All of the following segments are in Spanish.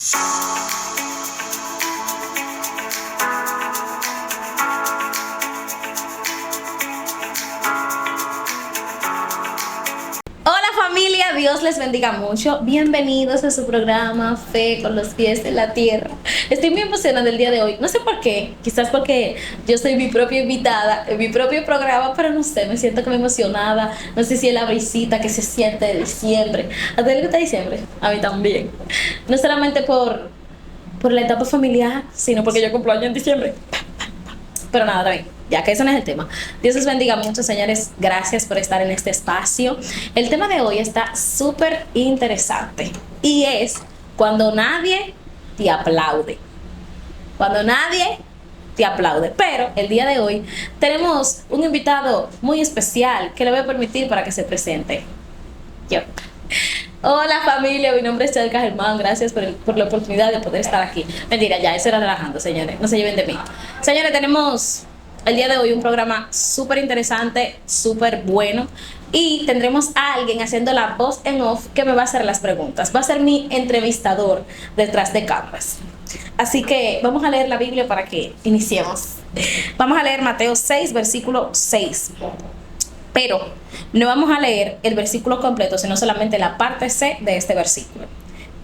Hola familia, Dios les bendiga mucho. Bienvenidos a su programa Fe con los pies en la tierra. Estoy muy emocionada del día de hoy. No sé por qué, quizás porque yo soy mi propia invitada en mi propio programa, pero no sé, me siento como emocionada. No sé si es la brisita que se siente de diciembre. ¿A ti le gusta diciembre? A mí también. No solamente por la etapa familiar, sino porque yo cumplo año en diciembre. Pero nada, también, ya que eso no es el tema. Dios les bendiga mucho, señores. Gracias por estar en este espacio. El tema de hoy está súper interesante y es cuando nadie te aplaude. Cuando nadie te aplaude. Pero el día de hoy tenemos un invitado muy especial que le voy a permitir para que se presente. Yo. Hola familia, mi nombre es Chelka Germán, gracias por la oportunidad de poder estar aquí. Mentira, ya, eso era relajando, señores, no se lleven de mí. Señores, tenemos el día de hoy un programa súper interesante, súper bueno, y tendremos a alguien haciendo la voz en off que me va a hacer las preguntas. Va a ser mi entrevistador detrás de cámaras. Así que vamos a leer la Biblia para que iniciemos. Vamos a leer Mateo 6, versículo 6. Pero no vamos a leer el versículo completo, sino solamente la parte C de este versículo.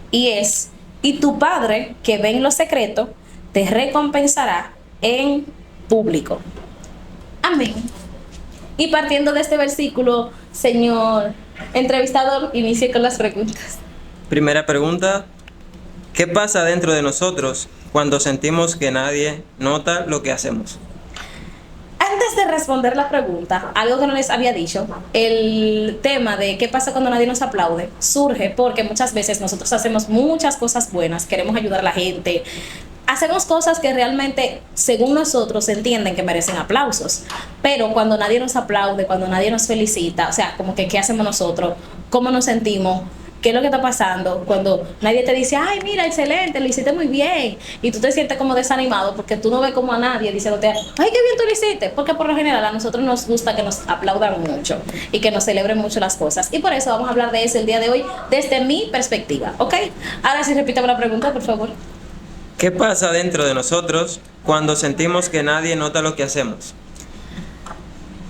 Y es, y tu Padre que ve en lo secreto, te recompensará en público. Amén. Y partiendo de este versículo, señor entrevistador, inicie con las preguntas. Primera pregunta, ¿qué pasa dentro de nosotros cuando sentimos que nadie nota lo que hacemos? Antes de responder la pregunta, algo que no les había dicho, el tema de qué pasa cuando nadie nos aplaude surge porque muchas veces nosotros hacemos muchas cosas buenas, queremos ayudar a la gente, hacemos cosas que realmente, según nosotros, se entienden que merecen aplausos, pero cuando nadie nos aplaude, cuando nadie nos felicita, o sea, como que qué hacemos nosotros, cómo nos sentimos, qué es lo que está pasando cuando nadie te dice, ay, mira, excelente, lo hiciste muy bien, y tú te sientes como desanimado porque tú no ves como a nadie diciéndote, ay, qué bien tú lo hiciste, porque por lo general a nosotros nos gusta que nos aplaudan mucho y que nos celebren mucho las cosas, y por eso vamos a hablar de eso el día de hoy desde mi perspectiva, ¿ok? Ahora sí, repítame la pregunta, por favor. ¿Qué pasa dentro de nosotros cuando sentimos que nadie nota lo que hacemos?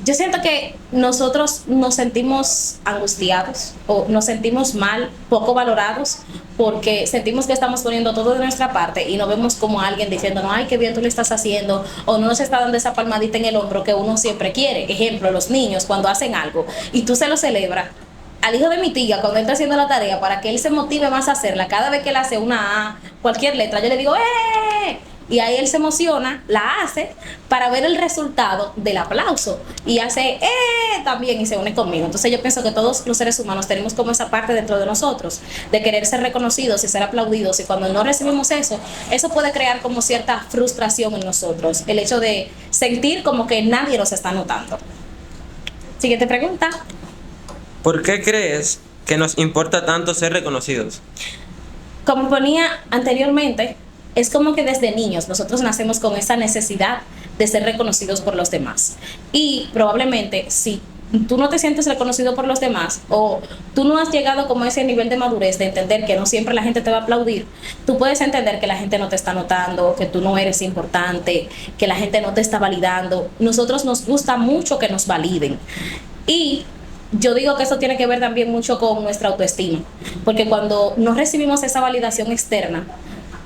Yo siento que nosotros nos sentimos angustiados o nos sentimos mal, poco valorados, porque sentimos que estamos poniendo todo de nuestra parte y no vemos como alguien diciéndonos, ay, qué bien tú lo estás haciendo, o no nos está dando esa palmadita en el hombro que uno siempre quiere. Ejemplo, los niños cuando hacen algo y tú se lo celebras. Al hijo de mi tía, cuando él está haciendo la tarea, para que él se motive más a hacerla, cada vez que él hace una A, cualquier letra, yo le digo, ¡eh! Y ahí él se emociona, la hace para ver el resultado del aplauso y hace también y se une conmigo. Entonces yo pienso que todos los seres humanos tenemos como esa parte dentro de nosotros de querer ser reconocidos y ser aplaudidos, y cuando no recibimos eso, eso puede crear como cierta frustración en nosotros, el hecho de sentir como que nadie nos está notando. Siguiente pregunta. ¿Por qué crees que nos importa tanto ser reconocidos? Como ponía anteriormente, es como que desde niños nosotros nacemos con esa necesidad de ser reconocidos por los demás. Y probablemente si tú no te sientes reconocido por los demás, o tú no has llegado como a ese nivel de madurez de entender que no siempre la gente te va a aplaudir, tú puedes entender que la gente no te está notando, que tú no eres importante, que la gente no te está validando. Nosotros nos gusta mucho que nos validen. Y yo digo que eso tiene que ver también mucho con nuestra autoestima, porque cuando no recibimos esa validación externa,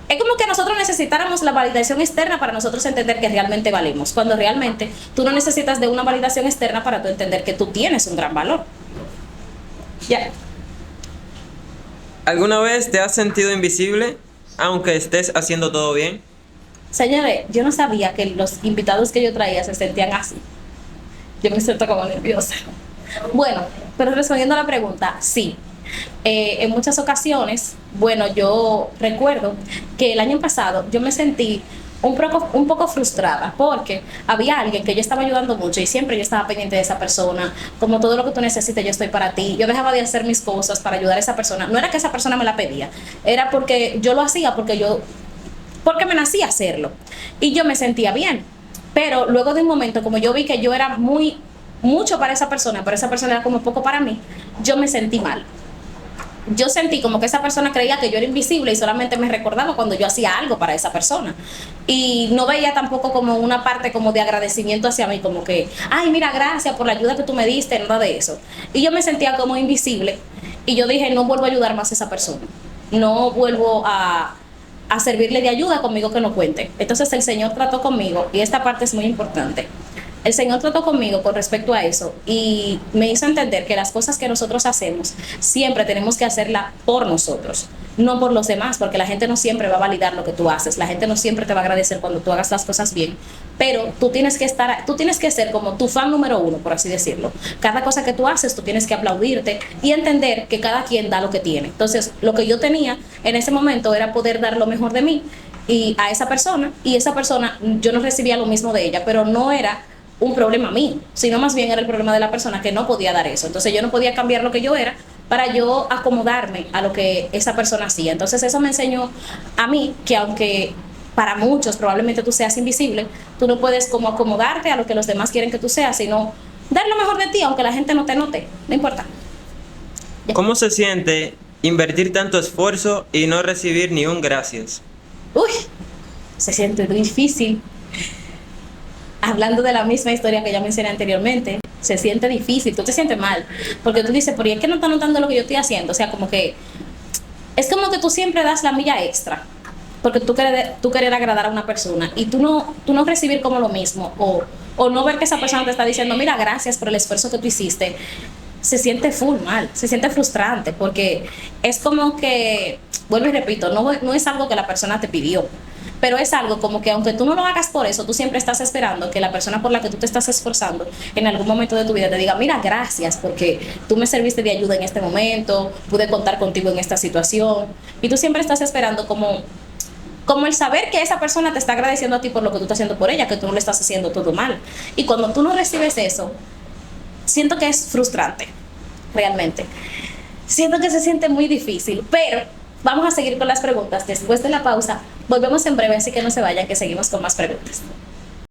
es como que nosotros necesitáramos la validación externa para nosotros entender que realmente valemos, cuando realmente tú no necesitas de una validación externa para tú entender que tú tienes un gran valor. Ya. ¿Alguna vez te has sentido invisible, aunque estés haciendo todo bien? Señores, yo no sabía que los invitados que yo traía se sentían así. Yo me siento como nerviosa. Bueno, pero respondiendo a la pregunta, sí. En muchas ocasiones, bueno, yo recuerdo que el año pasado yo me sentí un poco frustrada porque había alguien que yo estaba ayudando mucho y siempre yo estaba pendiente de esa persona, como todo lo que tú necesites yo estoy para ti. Yo dejaba de hacer mis cosas para ayudar a esa persona. No era que esa persona me la pedía, era porque yo lo hacía porque me nacía hacerlo y yo me sentía bien. Pero luego de un momento, como yo vi que yo era mucho para esa persona, pero esa persona era como poco para mí, yo me sentí mal. yo sentí como que esa persona creía que yo era invisible y solamente me recordaba cuando yo hacía algo para esa persona. Y no veía tampoco como una parte como de agradecimiento hacia mí, como que, ay, mira, gracias por la ayuda que tú me diste, nada de eso. Y yo me sentía como invisible y yo dije, no vuelvo a ayudar más a esa persona. No vuelvo a servirle de ayuda conmigo que no cuente. Entonces el Señor trató conmigo y esta parte es muy importante. El Señor trató conmigo con respecto a eso y me hizo entender que las cosas que nosotros hacemos siempre tenemos que hacerlas por nosotros, no por los demás, porque la gente no siempre va a validar lo que tú haces, la gente no siempre te va a agradecer cuando tú hagas las cosas bien, pero tú tienes que ser como tu fan número uno, por así decirlo. Cada cosa que tú haces, tú tienes que aplaudirte y entender que cada quien da lo que tiene. Entonces, lo que yo tenía en ese momento era poder dar lo mejor de mí y a esa persona, y esa persona, yo no recibía lo mismo de ella, pero no era un problema mío, sino más bien era el problema de la persona que no podía dar eso. Entonces yo no podía cambiar lo que yo era para yo acomodarme a lo que esa persona hacía. Entonces eso me enseñó a mí que aunque para muchos probablemente tú seas invisible, tú no puedes como acomodarte a lo que los demás quieren que tú seas, sino dar lo mejor de ti, aunque la gente no te note, no importa. Ya. ¿Cómo se siente invertir tanto esfuerzo y no recibir ni un gracias? Uy, se siente difícil. Hablando de la misma historia que ya mencioné anteriormente, se siente difícil, tú te sientes mal, porque tú dices, ¿por qué es que no está notando lo que yo estoy haciendo? O sea, como que es como que tú siempre das la milla extra, porque tú querer agradar a una persona y tú no recibir como lo mismo, o no ver que esa persona te está diciendo, mira, gracias por el esfuerzo que tú hiciste, se siente full mal, se siente frustrante, porque es como que, vuelvo y repito, no es algo que la persona te pidió, pero es algo como que aunque tú no lo hagas por eso, tú siempre estás esperando que la persona por la que tú te estás esforzando en algún momento de tu vida te diga, mira, gracias porque tú me serviste de ayuda en este momento, pude contar contigo en esta situación, y tú siempre estás esperando como el saber que esa persona te está agradeciendo a ti por lo que tú estás haciendo por ella, que tú no le estás haciendo todo mal. Y cuando tú no recibes eso, siento que es frustrante, realmente. Siento que se siente muy difícil, pero vamos a seguir con las preguntas después de la pausa. Volvemos en breve, así que no se vayan, que seguimos con más preguntas.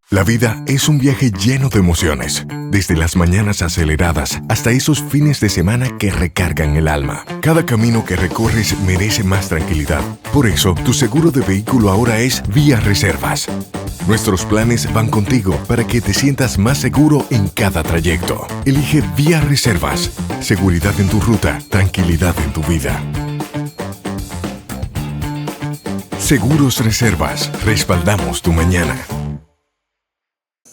La vida es un viaje lleno de emociones, desde las mañanas aceleradas hasta esos fines de semana que recargan el alma. Cada camino que recorres merece más tranquilidad. Por eso, tu seguro de vehículo ahora es Vía Reservas. Nuestros planes van contigo para que te sientas más seguro en cada trayecto. Elige Vía Reservas. Seguridad en tu ruta, tranquilidad en tu vida. Seguros Reservas. Respaldamos tu mañana.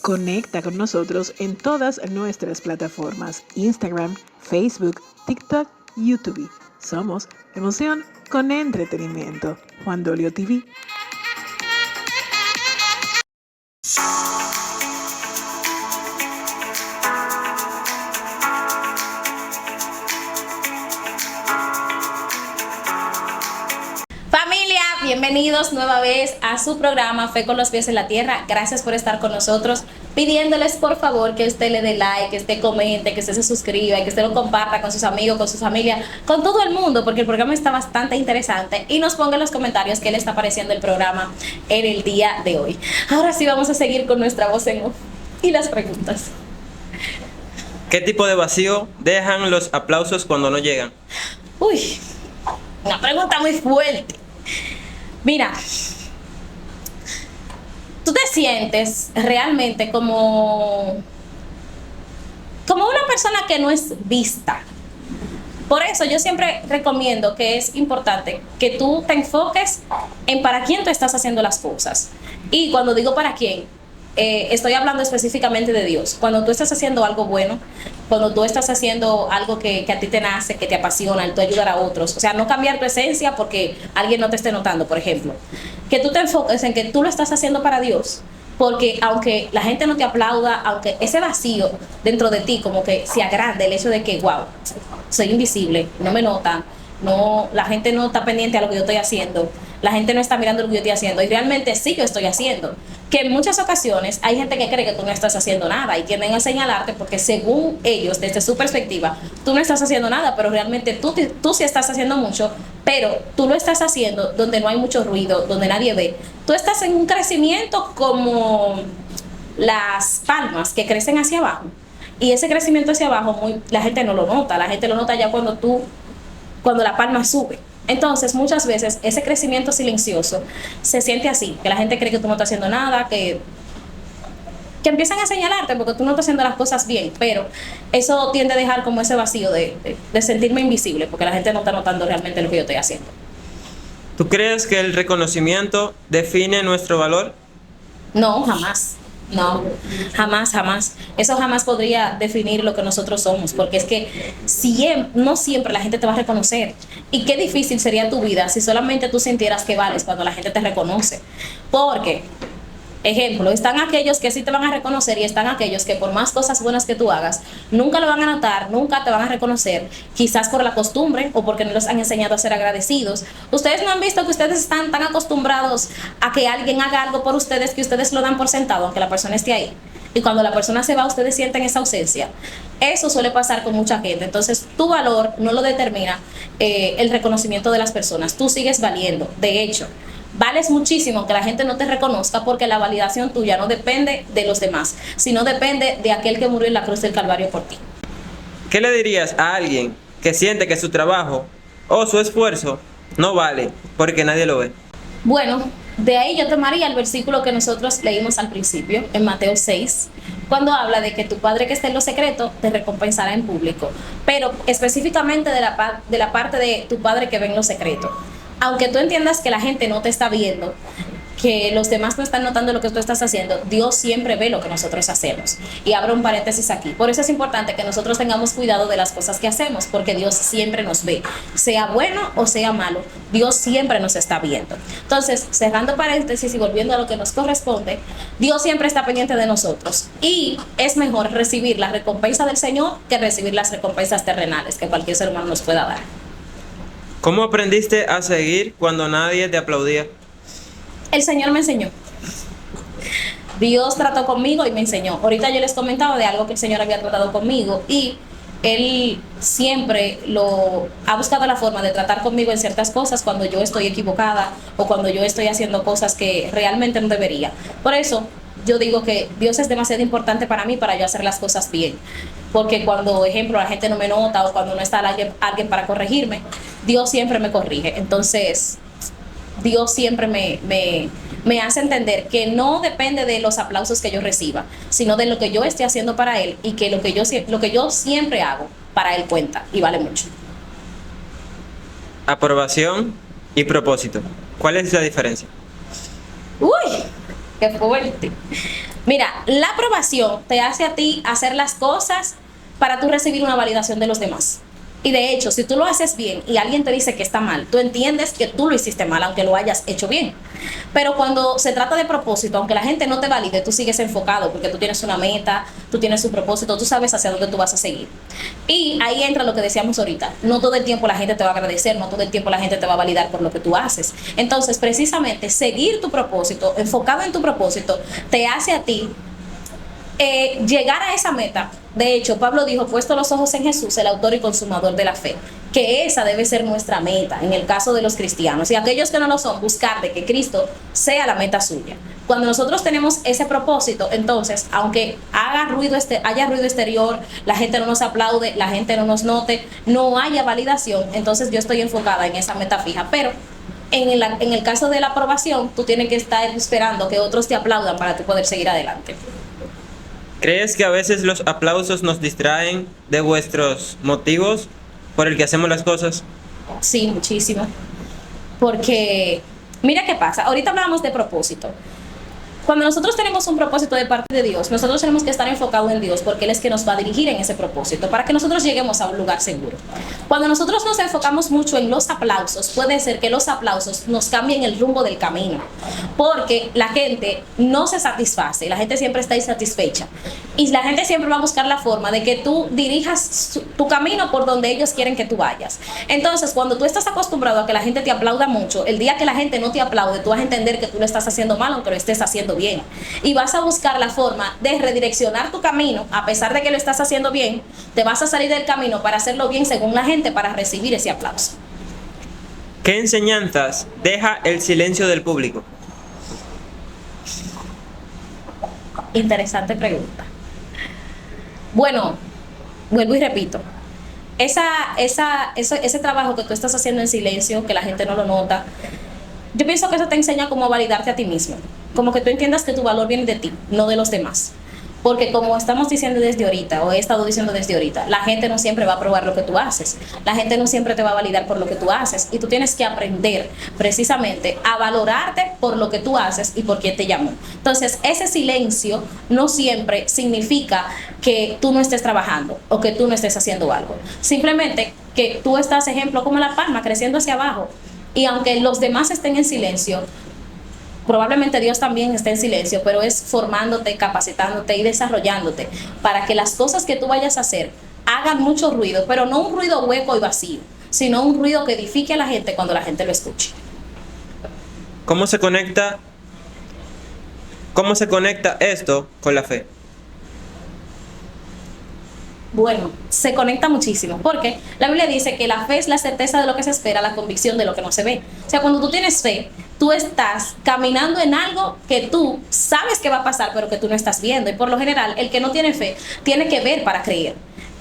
Conecta con nosotros en todas nuestras plataformas: Instagram, Facebook, TikTok, YouTube. Somos Emoción con Entretenimiento. Juan Dolio TV. Bienvenidos nueva vez a su programa Fe con los pies en la tierra. Gracias por estar con nosotros, pidiéndoles por favor que usted le dé like, que usted comente, que usted se suscriba y que usted lo comparta con sus amigos, con su familia, con todo el mundo, porque el programa está bastante interesante, y nos ponga en los comentarios qué le está pareciendo el programa en el día de hoy. Ahora sí vamos a seguir con nuestra voz en off y las preguntas. ¿Qué tipo de vacío dejan los aplausos cuando no llegan? Uy, una pregunta muy fuerte. Mira, tú te sientes realmente como una persona que no es vista. Por eso yo siempre recomiendo que es importante que tú te enfoques en para quién tú estás haciendo las cosas. Y cuando digo para quién, estoy hablando específicamente de Dios. Cuando tú estás haciendo algo bueno, cuando tú estás haciendo algo que a ti te nace, que te apasiona, el tú ayudar a otros, o sea, no cambiar tu esencia porque alguien no te esté notando, por ejemplo. Que tú te enfoques en que tú lo estás haciendo para Dios, porque aunque la gente no te aplauda, aunque ese vacío dentro de ti como que se agrande, el hecho de que, wow, soy invisible, no me notan, no, la gente no está pendiente a lo que yo estoy haciendo, la gente no está mirando lo que yo estoy haciendo, y realmente sí yo estoy haciendo. Que en muchas ocasiones hay gente que cree que tú no estás haciendo nada y tienden a señalarte porque según ellos, desde su perspectiva, tú no estás haciendo nada, pero realmente tú sí estás haciendo mucho, pero tú lo estás haciendo donde no hay mucho ruido, donde nadie ve. Tú estás en un crecimiento como las palmas que crecen hacia abajo, y ese crecimiento hacia abajo la gente no lo nota, la gente lo nota ya cuando tú cuando la palma sube. Entonces, muchas veces ese crecimiento silencioso se siente así, que la gente cree que tú no estás haciendo nada, que empiezan a señalarte porque tú no estás haciendo las cosas bien, pero eso tiende a dejar como ese vacío de sentirme invisible, porque la gente no está notando realmente lo que yo estoy haciendo. ¿Tú crees que el reconocimiento define nuestro valor? No, jamás. No, jamás, jamás. Eso jamás podría definir lo que nosotros somos, porque es que no siempre la gente te va a reconocer. Y qué difícil sería tu vida si solamente tú sintieras que vales cuando la gente te reconoce. Porque, ejemplo, están aquellos que sí te van a reconocer y están aquellos que por más cosas buenas que tú hagas, nunca lo van a notar, nunca te van a reconocer, quizás por la costumbre o porque no los han enseñado a ser agradecidos. Ustedes no han visto que ustedes están tan acostumbrados a que alguien haga algo por ustedes que ustedes lo dan por sentado, aunque la persona esté ahí. Y cuando la persona se va, ustedes sienten esa ausencia. Eso suele pasar con mucha gente. Entonces, tu valor no lo determina el reconocimiento de las personas. Tú sigues valiendo. De hecho, vales muchísimo que la gente no te reconozca, porque la validación tuya no depende de los demás, sino depende de aquel que murió en la cruz del Calvario por ti. ¿Qué le dirías a alguien que siente que su trabajo o su esfuerzo no vale porque nadie lo ve? Bueno, de ahí yo tomaría el versículo que nosotros leímos al principio, en Mateo 6, cuando habla de que tu Padre que está en lo secreto te recompensará en público, pero específicamente de la parte de tu Padre que ve en lo secreto. Aunque tú entiendas que la gente no te está viendo, que los demás no están notando lo que tú estás haciendo, Dios siempre ve lo que nosotros hacemos. Y abro un paréntesis aquí. Por eso es importante que nosotros tengamos cuidado de las cosas que hacemos, porque Dios siempre nos ve. Sea bueno o sea malo, Dios siempre nos está viendo. Entonces, cerrando paréntesis y volviendo a lo que nos corresponde, Dios siempre está pendiente de nosotros. Y es mejor recibir la recompensa del Señor que recibir las recompensas terrenales que cualquier ser humano nos pueda dar. ¿Cómo aprendiste a seguir cuando nadie te aplaudía? El Señor me enseñó. Dios trató conmigo y me enseñó. Ahorita yo les comentaba de algo que el Señor había tratado conmigo, y Él siempre ha buscado la forma de tratar conmigo en ciertas cosas cuando yo estoy equivocada o cuando yo estoy haciendo cosas que realmente no debería. Por eso yo digo que Dios es demasiado importante para mí, para yo hacer las cosas bien. Porque cuando, ejemplo, la gente no me nota o cuando no está alguien para corregirme, Dios siempre me corrige. Entonces, Dios siempre me hace entender que no depende de los aplausos que yo reciba, sino de lo que yo esté haciendo para Él, y que lo que yo siempre hago para Él cuenta y vale mucho. Aprobación y propósito. ¿Cuál es la diferencia? ¡Uy! ¡Qué fuerte! Mira, la aprobación te hace a ti hacer las cosas para tú recibir una validación de los demás. Y de hecho, si tú lo haces bien y alguien te dice que está mal, tú entiendes que tú lo hiciste mal, aunque lo hayas hecho bien. Pero cuando se trata de propósito, aunque la gente no te valide, tú sigues enfocado porque tú tienes una meta, tú tienes un propósito, tú sabes hacia dónde tú vas a seguir. Y ahí entra lo que decíamos ahorita. No todo el tiempo la gente te va a agradecer, no todo el tiempo la gente te va a validar por lo que tú haces. Entonces, precisamente, seguir tu propósito, enfocado en tu propósito, te hace a ti llegar a esa meta. De hecho, Pablo dijo: puesto los ojos en Jesús, el autor y consumador de la fe, que esa debe ser nuestra meta en el caso de los cristianos, y aquellos que no lo son, buscar de que Cristo sea la meta suya. Cuando nosotros tenemos ese propósito, entonces, aunque haya ruido exterior, la gente no nos aplaude, la gente no nos note, no haya validación, entonces yo estoy enfocada en esa meta fija. Pero en el caso de la aprobación, tú tienes que estar esperando que otros te aplaudan para tú poder seguir adelante. ¿Crees que a veces los aplausos nos distraen de vuestros motivos por el que hacemos las cosas? Sí, muchísimo. Porque, mira qué pasa. Ahorita hablamos de propósito. Cuando nosotros tenemos un propósito de parte de Dios, nosotros tenemos que estar enfocados en Dios, porque Él es que nos va a dirigir en ese propósito, para que nosotros lleguemos a un lugar seguro. Cuando nosotros nos enfocamos mucho en los aplausos, puede ser que los aplausos nos cambien el rumbo del camino, porque la gente no se satisface, la gente siempre está insatisfecha, y la gente siempre va a buscar la forma de que tú dirijas tu camino por donde ellos quieren que tú vayas. Entonces, cuando tú estás acostumbrado a que la gente te aplauda mucho, el día que la gente no te aplaude, tú vas a entender que tú lo estás haciendo mal, aunque lo estés haciendo bien, y vas a buscar la forma de redireccionar tu camino. A pesar de que lo estás haciendo bien, te vas a salir del camino para hacerlo bien según la gente, para recibir ese aplauso. ¿Qué enseñanzas deja el silencio del público? Interesante pregunta. Bueno, vuelvo y repito, ese trabajo que tú estás haciendo en silencio, que la gente no lo nota, yo pienso que eso te enseña cómo a validarte a ti mismo. Como que tú entiendas que tu valor viene de ti, no de los demás. Porque como estamos diciendo desde ahorita, o he estado diciendo desde ahorita, la gente no siempre va a aprobar lo que tú haces. La gente no siempre te va a validar por lo que tú haces. Y tú tienes que aprender precisamente a valorarte por lo que tú haces y por quién te llamó. Entonces, ese silencio no siempre significa que tú no estés trabajando o que tú no estés haciendo algo. Simplemente que tú estás, ejemplo, como la palma, creciendo hacia abajo. Y aunque los demás estén en silencio, probablemente Dios también esté en silencio, pero es formándote, capacitándote y desarrollándote para que las cosas que tú vayas a hacer hagan mucho ruido, pero no un ruido hueco y vacío, sino un ruido que edifique a la gente cuando la gente lo escuche. ¿Cómo se conecta esto con la fe? Bueno, se conecta muchísimo, porque la Biblia dice que la fe es la certeza de lo que se espera, la convicción de lo que no se ve. O sea, cuando tú tienes fe, tú estás caminando en algo que tú sabes que va a pasar, pero que tú no estás viendo. Y por lo general, el que no tiene fe tiene que ver para creer.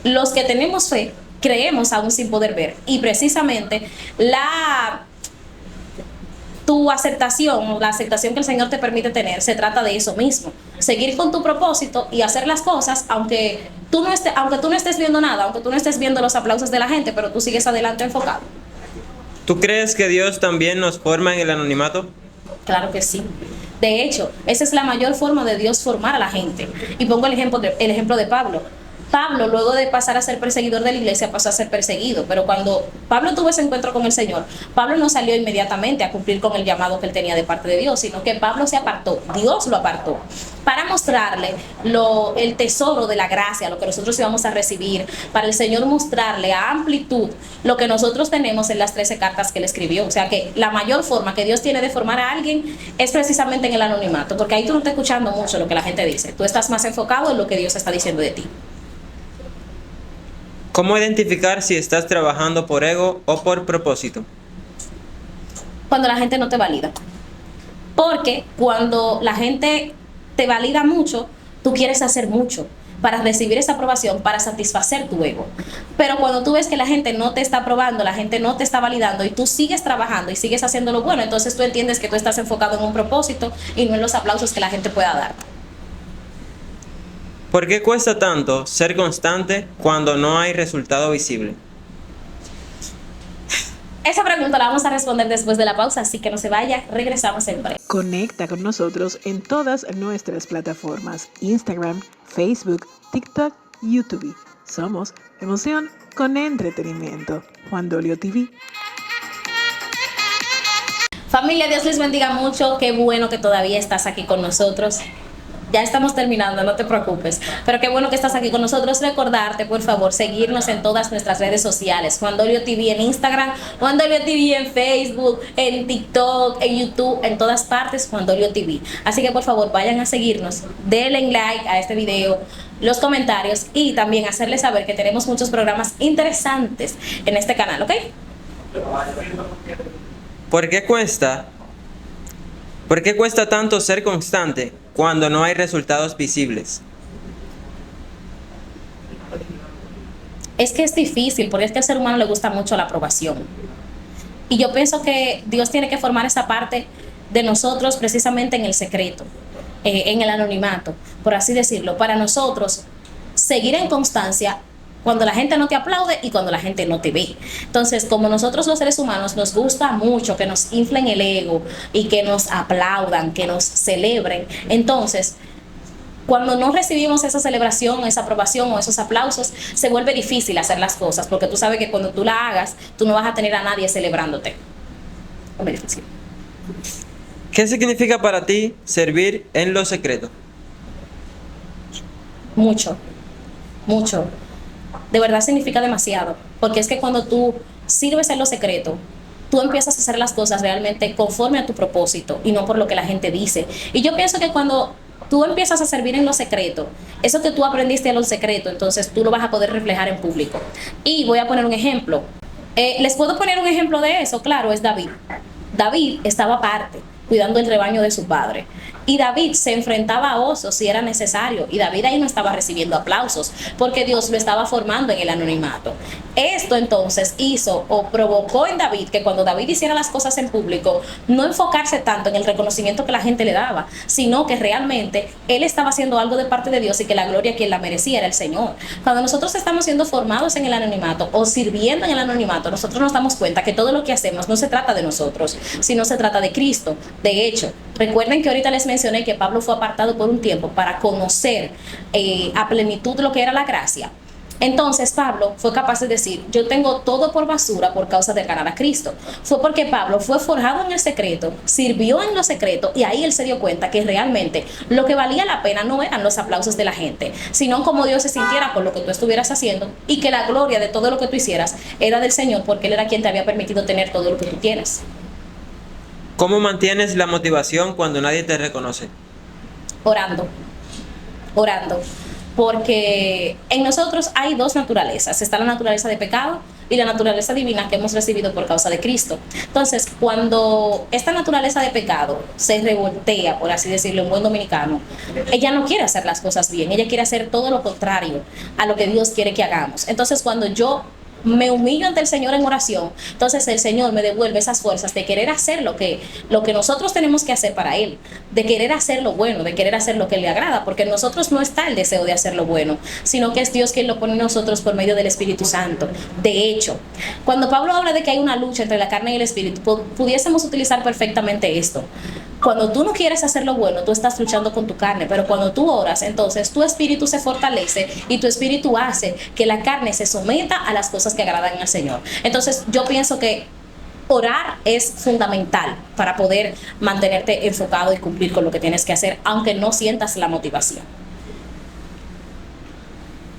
Los que tenemos fe, creemos aún sin poder ver. Y precisamente tu aceptación, la aceptación que el Señor te permite tener, se trata de eso mismo. Seguir con tu propósito y hacer las cosas, aunque tú no estés viendo nada, aunque tú no estés viendo los aplausos de la gente, pero tú sigues adelante enfocado. ¿Tú crees que Dios también nos forma en el anonimato? Claro que sí. De hecho, esa es la mayor forma de Dios formar a la gente. Y pongo el ejemplo de Pablo. Pablo, luego de pasar a ser perseguidor de la iglesia, pasó a ser perseguido. Pero cuando Pablo tuvo ese encuentro con el Señor, Pablo no salió inmediatamente a cumplir con el llamado que él tenía de parte de Dios, sino que Pablo se apartó, Dios lo apartó, para mostrarle el tesoro de la gracia, lo que nosotros íbamos a recibir, para el Señor mostrarle a amplitud lo que nosotros tenemos en las 13 cartas que él escribió. O sea que la mayor forma que Dios tiene de formar a alguien es precisamente en el anonimato, porque ahí tú no estás escuchando mucho lo que la gente dice, tú estás más enfocado en lo que Dios está diciendo de ti. ¿Cómo identificar si estás trabajando por ego o por propósito? Cuando la gente no te valida. Porque cuando la gente te valida mucho, tú quieres hacer mucho para recibir esa aprobación, para satisfacer tu ego. Pero cuando tú ves que la gente no te está aprobando, la gente no te está validando y tú sigues trabajando y sigues haciendo lo bueno, entonces tú entiendes que tú estás enfocado en un propósito y no en los aplausos que la gente pueda dar. ¿Por qué cuesta tanto ser constante cuando no hay resultado visible? Esa pregunta la vamos a responder después de la pausa, así que no se vaya, regresamos en breve. Conecta con nosotros en todas nuestras plataformas: Instagram, Facebook, TikTok, YouTube. Somos Emoción con Entretenimiento. Juan Dolio TV. Familia, Dios les bendiga mucho. Qué bueno que todavía estás aquí con nosotros. Ya estamos terminando, no te preocupes. Pero qué bueno que estás aquí con nosotros. Recordarte, por favor, seguirnos en todas nuestras redes sociales. Juan Dolio TV en Instagram, Juan Dolio TV en Facebook, en TikTok, en YouTube, en todas partes, Juan Dolio TV. Así que por favor, vayan a seguirnos, denle like a este video, los comentarios y también hacerles saber que tenemos muchos programas interesantes en este canal, ¿ok? ¿Por qué cuesta tanto ser constante cuando no hay resultados visibles? Es que es difícil, porque es que al ser humano le gusta mucho la aprobación. Y yo pienso que Dios tiene que formar esa parte de nosotros precisamente en el secreto, en el anonimato, por así decirlo, para nosotros seguir en constancia cuando la gente no te aplaude y cuando la gente no te ve. Entonces, como nosotros los seres humanos nos gusta mucho que nos inflen el ego y que nos aplaudan, que nos celebren, entonces cuando no recibimos esa celebración, esa aprobación o esos aplausos, se vuelve difícil hacer las cosas, porque tú sabes que cuando tú la hagas, tú no vas a tener a nadie celebrándote. Muy difícil. ¿Qué significa para ti servir en lo secreto? Mucho, mucho. De verdad significa demasiado, porque es que cuando tú sirves en lo secreto, tú empiezas a hacer las cosas realmente conforme a tu propósito y no por lo que la gente dice. Y yo pienso que cuando tú empiezas a servir en lo secreto, eso que tú aprendiste en lo secreto, entonces tú lo vas a poder reflejar en público. Y voy a poner un ejemplo. Les puedo poner un ejemplo de eso, claro, es David. David estaba aparte, cuidando el rebaño de su padre. Y David se enfrentaba a osos si era necesario. Y David ahí no estaba recibiendo aplausos porque Dios lo estaba formando en el anonimato. Esto entonces hizo o provocó en David que cuando David hiciera las cosas en público, no enfocarse tanto en el reconocimiento que la gente le daba, sino que realmente él estaba haciendo algo de parte de Dios y que la gloria quien la merecía era el Señor. Cuando nosotros estamos siendo formados en el anonimato o sirviendo en el anonimato, nosotros nos damos cuenta que todo lo que hacemos no se trata de nosotros, sino se trata de Cristo. De hecho, recuerden que ahorita les mencioné que Pablo fue apartado por un tiempo para conocer a plenitud lo que era la gracia. Entonces Pablo fue capaz de decir, yo tengo todo por basura por causa de ganar a Cristo. Fue porque Pablo fue forjado en el secreto, sirvió en lo secreto, y ahí él se dio cuenta que realmente lo que valía la pena no eran los aplausos de la gente, sino cómo Dios se sintiera por lo que tú estuvieras haciendo, y que la gloria de todo lo que tú hicieras era del Señor, porque Él era quien te había permitido tener todo lo que tú tienes. ¿Cómo mantienes la motivación cuando nadie te reconoce? Orando. Porque en nosotros hay dos naturalezas. Está la naturaleza de pecado y la naturaleza divina que hemos recibido por causa de Cristo. Entonces, cuando esta naturaleza de pecado se revoltea, por así decirlo, en buen dominicano, ella no quiere hacer las cosas bien, ella quiere hacer todo lo contrario a lo que Dios quiere que hagamos. Entonces, cuando yo me humillo ante el Señor en oración, entonces el Señor me devuelve esas fuerzas de querer hacer lo que nosotros tenemos que hacer para Él, de querer hacer lo bueno, de querer hacer lo que le agrada, porque en nosotros no está el deseo de hacer lo bueno, sino que es Dios quien lo pone en nosotros por medio del Espíritu Santo. De hecho, cuando Pablo habla de que hay una lucha entre la carne y el Espíritu, pudiésemos utilizar perfectamente esto. Cuando tú no quieres hacer lo bueno, tú estás luchando con tu carne, pero cuando tú oras, entonces tu espíritu se fortalece y tu espíritu hace que la carne se someta a las cosas que agradan al Señor. Entonces yo pienso que orar es fundamental para poder mantenerte enfocado y cumplir con lo que tienes que hacer, aunque no sientas la motivación.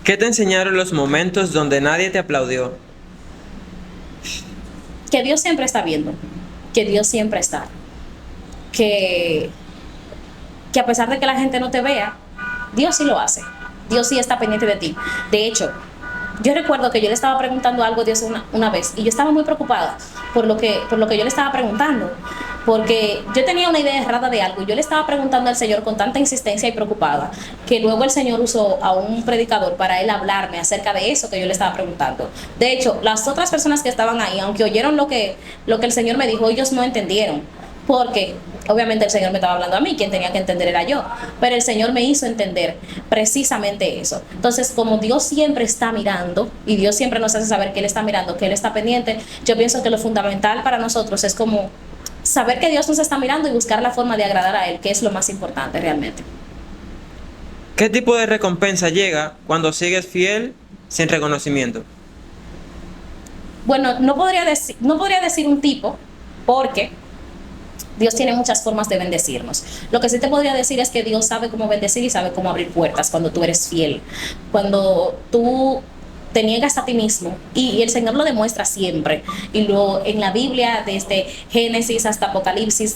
¿Qué te enseñaron los momentos donde nadie te aplaudió? Que Dios siempre está viendo, que Dios siempre está. Que a pesar de que la gente no te vea, Dios sí lo hace. Dios sí está pendiente de ti. De hecho, yo recuerdo que yo le estaba preguntando algo a Dios una vez y yo estaba muy preocupada por lo que yo le estaba preguntando, porque yo tenía una idea errada de algo y yo le estaba preguntando al Señor con tanta insistencia y preocupada que luego el Señor usó a un predicador para él hablarme acerca de eso que yo le estaba preguntando. De hecho, las otras personas que estaban ahí, aunque oyeron lo que el Señor me dijo, ellos no entendieron, porque obviamente el Señor me estaba hablando a mí, quien tenía que entender era yo, pero el Señor me hizo entender precisamente eso. Entonces, como Dios siempre está mirando y Dios siempre nos hace saber que Él está mirando, que Él está pendiente, yo pienso que lo fundamental para nosotros es como saber que Dios nos está mirando y buscar la forma de agradar a Él, que es lo más importante realmente. ¿Qué tipo de recompensa llega cuando sigues fiel sin reconocimiento? Bueno, no podría decir un tipo, porque Dios tiene muchas formas de bendecirnos. Lo que sí te podría decir es que Dios sabe cómo bendecir y sabe cómo abrir puertas cuando tú eres fiel. Cuando tú te niegas a ti mismo, y el Señor lo demuestra siempre. Y en la Biblia, desde Génesis hasta Apocalipsis,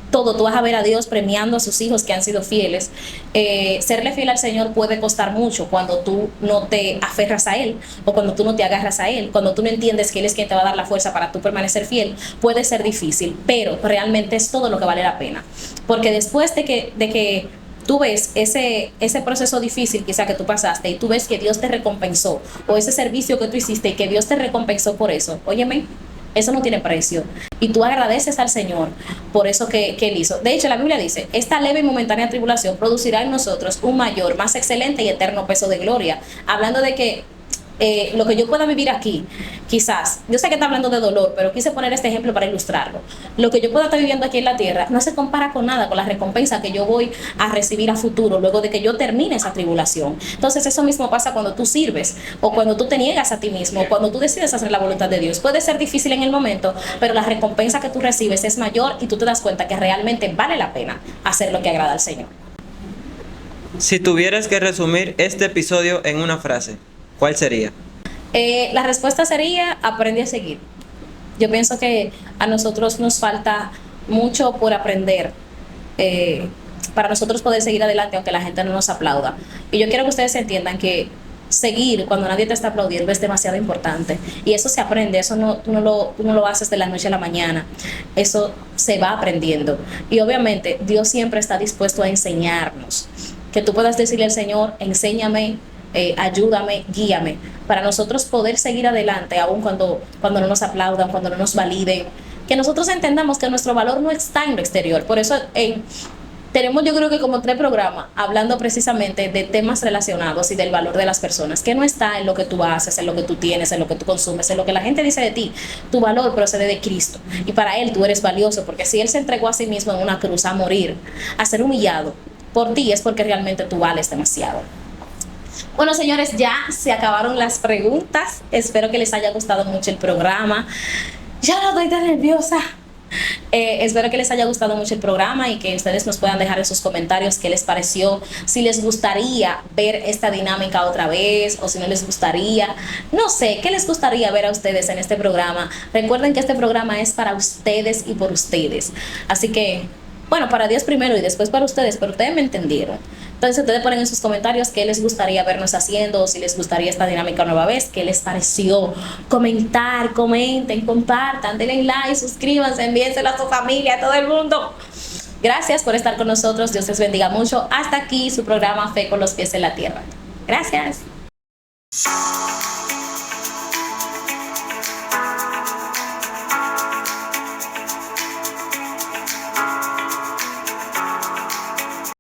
todo, tú vas a ver a Dios premiando a sus hijos que han sido fieles. Serle fiel al Señor puede costar mucho cuando tú no te aferras a Él, o cuando tú no te agarras a Él, cuando tú no entiendes que Él es quien te va a dar la fuerza para tú permanecer fiel. Puede ser difícil, pero realmente es todo lo que vale la pena, porque después de que tú ves ese proceso difícil quizá que tú pasaste, y tú ves que Dios te recompensó, o ese servicio que tú hiciste y que Dios te recompensó por eso, óyeme, eso no tiene precio. Y tú agradeces al Señor por eso que Él hizo. De hecho, la Biblia dice, esta leve y momentánea tribulación producirá en nosotros un mayor, más excelente y eterno peso de gloria. Hablando de que lo que yo pueda vivir aquí, quizás, yo sé que está hablando de dolor, pero quise poner este ejemplo para ilustrarlo. Lo que yo pueda estar viviendo aquí en la tierra no se compara con nada con la recompensa que yo voy a recibir a futuro, luego de que yo termine esa tribulación. Entonces eso mismo pasa cuando tú sirves, o cuando tú te niegas a ti mismo, o cuando tú decides hacer la voluntad de Dios. Puede ser difícil en el momento, pero la recompensa que tú recibes es mayor, y tú te das cuenta que realmente vale la pena hacer lo que agrada al Señor. Si tuvieras que resumir este episodio en una frase, ¿cuál sería? La respuesta sería: aprende a seguir. Yo pienso que a nosotros nos falta mucho por aprender para nosotros poder seguir adelante aunque la gente no nos aplauda. Y yo quiero que ustedes entiendan que seguir cuando nadie te está aplaudiendo es demasiado importante. Y eso se aprende, eso tú no lo haces de la noche a la mañana. Eso se va aprendiendo. Y obviamente Dios siempre está dispuesto a enseñarnos. Que tú puedas decirle al Señor, enséñame, ayúdame, guíame, para nosotros poder seguir adelante, aun cuando no nos aplaudan, cuando no nos validen. Que nosotros entendamos que nuestro valor no está en lo exterior. Por eso tenemos, yo creo que como 3 programas hablando precisamente de temas relacionados y del valor de las personas, que no está en lo que tú haces, en lo que tú tienes, en lo que tú consumes, en lo que la gente dice de ti. Tu valor procede de Cristo y para Él tú eres valioso, porque si Él se entregó a sí mismo en una cruz a morir, a ser humillado por ti, es porque realmente tú vales demasiado. Bueno, señores, ya se acabaron las preguntas. Espero que les haya gustado mucho el programa. Ya no estoy tan nerviosa. Espero que les haya gustado mucho el programa y que ustedes nos puedan dejar en sus comentarios qué les pareció, si les gustaría ver esta dinámica otra vez o si no les gustaría, no sé, qué les gustaría ver a ustedes en este programa. Recuerden que este programa es para ustedes y por ustedes, así que, bueno, para Dios primero y después para ustedes, pero ustedes me entendieron. Entonces ustedes ponen en sus comentarios qué les gustaría vernos haciendo, o si les gustaría esta dinámica nueva vez, qué les pareció. Comenten, compartan, denle like, suscríbanse, envíenselo a su familia, a todo el mundo. Gracias por estar con nosotros, Dios les bendiga mucho. Hasta aquí su programa Fe con los pies en la tierra. Gracias.